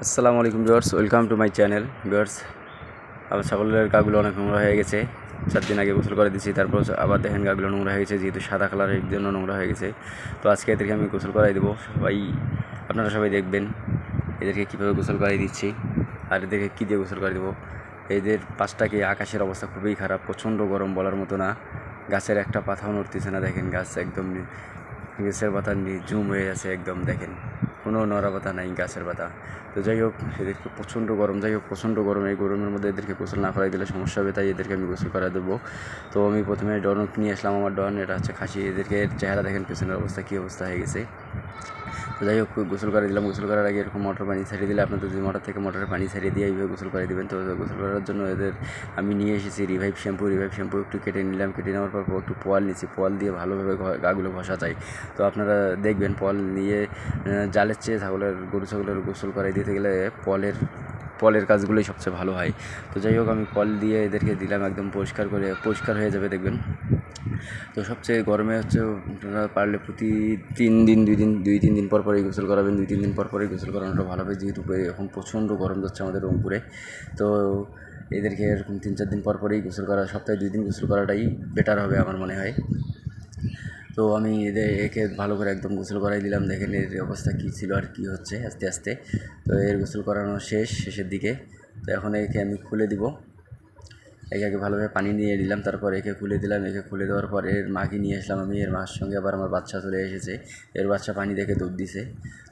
আসসালামু আলাইকুম viewers, welcome to my channel. Viewers, আমার ছাগলের গাগুলো অনেক নোংরা হয়ে গেছে। 4 দিন আগে গোসল করে দিয়েছি, তারপর আবার দেখেন গাগুলো নোংরা হয়ে গেছে, যেহেতু সাদা কালারের জন্য নোংরা হয়ে গেছে। তো আজকে এদেরকে আমি গোসল করাই দেবো। আপনারা সবাই দেখবেন এদেরকে কীভাবে গোসল করাই দিচ্ছি, আর এদেরকে কী দিয়ে গোসল করে দেবো। এদের পাঁচটাকে আকাশের অবস্থা খুবই খারাপ, প্রচণ্ড গরম, বলার মতো না। গাছের একটা পাতাও নড়তেছে না, দেখেন গাছ একদম গাছের পাতা ঝুম হয়ে আছে একদম, দেখেন কোনো নড়া পাতা নাই গাছের পাতা। তো যাই হোক, এদেরকে প্রচণ্ড গরম, প্রচণ্ড গরম। এই গরমের মধ্যে এদেরকে গোসল না করাই দিলে সমস্যা হবে, তাই এদেরকে আমি গোসল করা দেবো। তো আমি প্রথমে ডনক নিয়ে আসলাম, আমার ডন, এটা হচ্ছে খাসি। এদেরকে চেহারা দেখেন, পেছনের অবস্থা কী অবস্থা হয়ে গেছে। তো যাই হোক, গোসল করে দিলাম। গোসল করার আগে এরকম মোটর পানি ছাড়িয়ে দিলে, আপনাদের যদি মোটর থেকে মোটরের পানি ছাড়িয়ে দিয়ে এইভাবে গোসল করে দেবেন। তো গোসল করার জন্য এদের আমি নিয়ে এসেছি রিভাইভ শ্যাম্পু একটু কেটে নিলাম। কেটে নেওয়ার পর একটু পোয়াল নিয়েছি, পোয়াল দিয়ে ভালোভাবে গাগুলো ঘষা যায়। তো আপনারা দেখবেন, পোয়াল নিয়ে জালের চেয়ে গরু ছাগলের গোসল করাই দিতে গেলে পলের কাজগুলোই সবচেয়ে ভালো হয়। তো যাই হোক, আমি পল দিয়ে এদেরকে দিলাম, একদম পরিষ্কার হয়ে যাবে দেখবেন। তো সবচেয়ে গরমে হচ্ছে, আপনারা পারলে প্রতি 2-3 দিন পর পরই গোসল করাবেন। 2-3 দিন পর পরই গোসল করানোটা ভালো হবে, যেহেতু এখন প্রচণ্ড গরম যাচ্ছে আমাদের রংপুরে। তো এদেরকে এরকম 3-4 দিন পর পরই গোসল করা, সপ্তাহে 2 দিন গোসল করাটাই বেটার হবে আমার মনে হয়। তো আমি একে ভালো করে একদম গোসল করাই দিলাম। দেখেন এর অবস্থা কী ছিল আর কী হচ্ছে আস্তে আস্তে। তো এর গোসল করানো শেষের দিকে। তো এখন একে আমি খুলে দিব। একে আগে ভালোভাবে পানি নিয়ে দিলাম, তারপর একে খুলে দিলাম। একে খুলে দেওয়ার পর এর মাকে নিয়ে আসলাম আমি। এর মার সঙ্গে আবার আমার বাচ্চা চলে এসেছে। এর বাচ্চা পানি দেখে দুধ দিছে।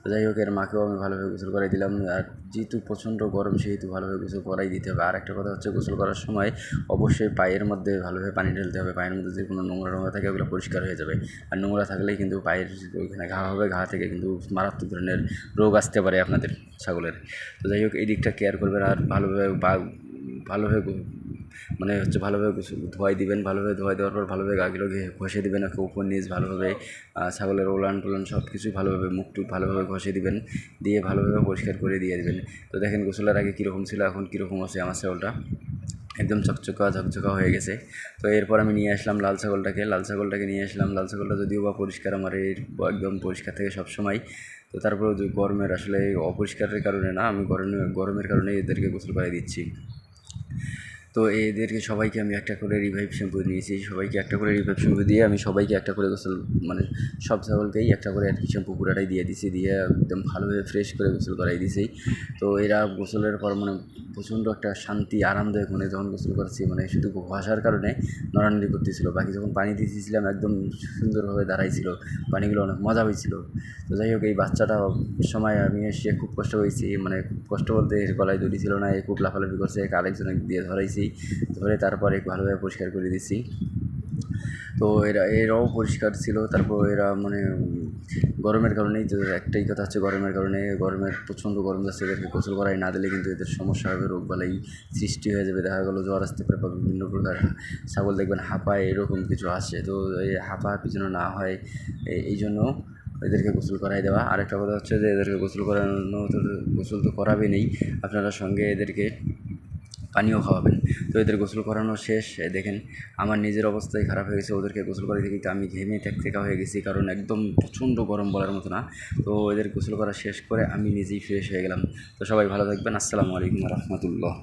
তো যাই হোক, এর মাকেও আমি ভালোভাবে গোসল করাই দিলাম। আর যেহেতু প্রচণ্ড গরম, সেহেতু ভালোভাবে গোসল করাই দিতে হবে। আর একটা কথা হচ্ছে, গোসল করার সময় অবশ্যই পায়ের মধ্যে ভালোভাবে পানি ঢেলতে হবে। পায়ের মধ্যে যে কোনো নোংরা থাকে ওগুলো পরিষ্কার হয়ে যাবে। আর নোংরা থাকলেই কিন্তু পায়ের ওইখানে ঘা হবে, ঘা থেকে কিন্তু মারাত্মক ধরনের রোগ আসতে পারে আপনাদের ছাগলের। তো যাই হোক, এই দিকটা কেয়ার করবেন। আর ভালোভাবে ভালোভাবে ধোয়াই দিবেন। ভালোভাবে ধোয়াই দেওয়ার পর ভালোভাবে গাগুলো ঘষে দিবেন, উপর নিচ ভালোভাবে। ছাগলের ওলান টোলান সব কিছুই ভালোভাবে, মুখটুক ভালোভাবে ঘষে দিবেন, দিয়ে ভালোভাবে পরিষ্কার করে দিয়ে দেবেন। তো দেখেন গোসলের আগে কীরকম ছিল, এখন কীরকম আছে আমার ছাগলটা, একদম ঝকঝকা হয়ে গেছে। তো এরপর আমি নিয়ে আসলাম লাল ছাগলটাকে নিয়ে আসলাম। লাল ছাগলটা যদিও বা পরিষ্কার, আমার একদম পরিষ্কার থাকে সবসময়। তো তারপরেও গরমের আসলে অপরিষ্কারের কারণে না, আমি গরমের কারণে এদেরকে গোসল করে দিচ্ছি। তো এদেরকে সবাইকে আমি একটা করে রিভাইভ শ্যাম্পু নিয়েছি। সবাইকে একটা করে রিভাইভ শ্যাম্পু দিয়ে আমি সবাইকে একটা করে গোসল, সব ছাগলকেই একটা করে আর কি শ্যাম্পু পুরাটাই দিয়ে দিছি, দিয়ে একদম ভালোভাবে ফ্রেশ করে গোসল করাই দিছি। তো এরা গোসলের পর প্রচণ্ড একটা শান্তি, আরামদায়ক, যখন গোসল করছি, শুধু ঘষার কারণে নড়ানড়ি করতেছিল। বাকি যখন পানি দিয়েছিলাম একদম সুন্দরভাবে দাঁড়াইছিল, পানিগুলো অনেক মজা হয়েছিল। তো যাই হোক, এই বাচ্চাটা সময় আমি এসে খুব কষ্ট হয়েছি, খুব কষ্ট বলতে এর গলায় দড়ি ছিল না, এ খুব লাফালাফি করছে, আরেকজনে দিয়ে ধরাইছি, ধরে তারপরে ভালোভাবে পরিষ্কার করে দিচ্ছি। তো এরাও পরিষ্কার ছিল। তারপর এরা গরমের কারণেই, তো একটাই কথা হচ্ছে, প্রচণ্ড গরম যাচ্ছে, এদেরকে গোসল করাই না দিলে কিন্তু এদের সমস্যা হবে, রোগবালাই সৃষ্টি হয়ে যাবে। দেখা গেলো জ্বর আসতে পারে, বা বিভিন্ন প্রকার ছাগল দেখবেন হাঁপায়, এরকম কিছু আসে। তো এই হাঁপাহাঁপি যেন না হয়, এই জন্য এদেরকে গোসল করাই দেওয়া। আরেকটা কথা হচ্ছে যে, এদেরকে গোসল তো করাবেনই, আপনারা সঙ্গে এদেরকে পানিও খাওয়াবেন। তো এদের গোসল করানো শেষ। দেখেন আমার নিজের অবস্থাই খারাপ হয়ে গেছে, ওদেরকে গোসল করাই দেখি তো আমি ঘেমে টেকটেকা হয়ে গেছি, কারণ একদম প্রচণ্ড গরম, বলার মতো না। তো এদের গোসল করা শেষ করে আমি নিজেই ফ্রেশ হয়ে গেলাম। তো সবাই ভালো থাকবেন। আসসালামু আলাইকুম রহমতুল্লাহ।